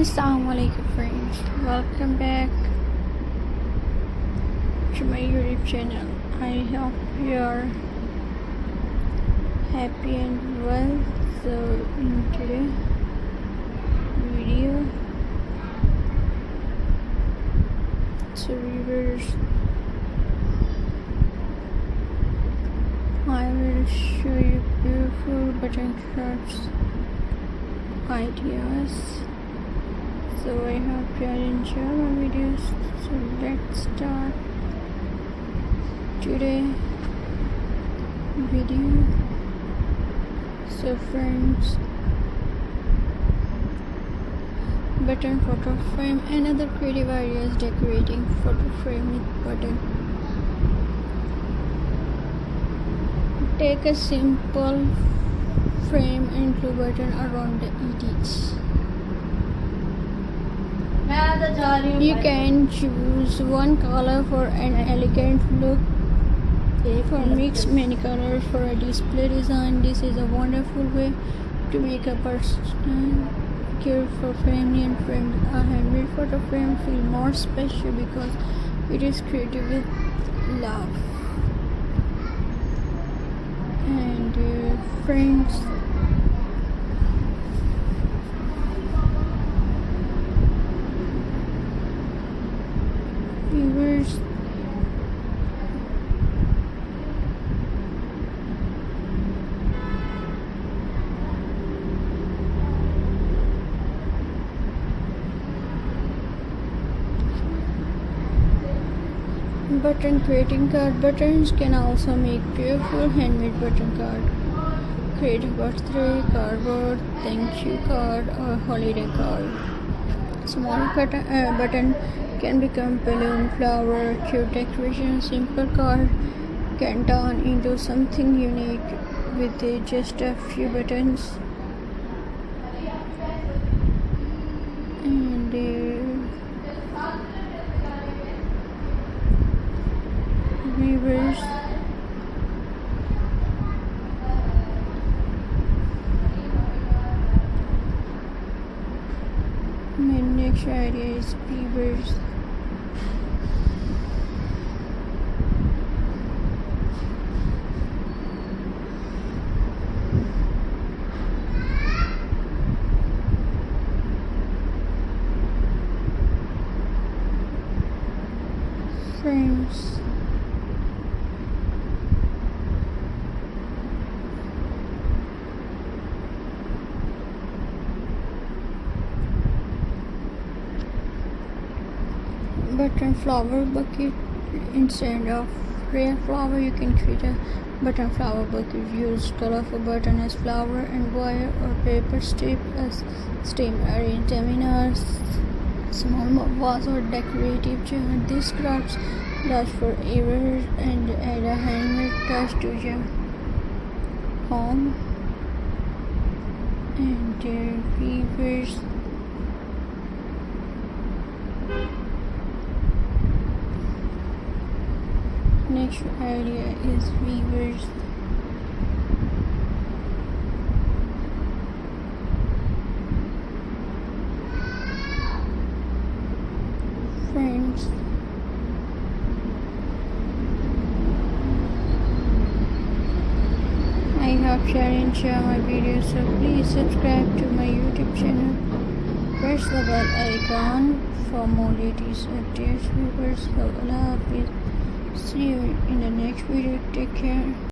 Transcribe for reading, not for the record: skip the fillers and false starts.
Assalamualaikum friends, welcome back to my YouTube channel. I hope you are happy and well. So in today's video, viewers, I will show you beautiful button shorts ideas. So I hope you enjoy my videos. So let's start today video. So friends, button photo frame and other creative ideas decorating photo frame with button. Take a simple frame and glue button around the edges. You can choose one color for an elegant look or mix many colors for a display design. This is a wonderful way to make a personal gift for family and friends. A handmade photo frame feels more special because it is created with love. And friends, viewers, button creating card. Buttons can also make beautiful handmade button card. Create a birthday cardboard, thank you card, or holiday card. Small button can become balloon, flower, cute decoration. Simple card can turn into something unique with just a few buttons. And viewers, my next idea is beavers. Frames. Button flower bucket. Instead of real flower, you can create a button flower bucket. Use colorful button as flower and wire or paper strip as stem. Arrange them in a small vase or decorative jar. These crafts last forever and add a handmade touch to your home. And weavers, next idea is weavers. Friends, I hope you enjoy my videos, so please subscribe to my YouTube channel. Press the bell icon for more latest updates. Viewers, Allah Hafiz. See you in the next video. Take care.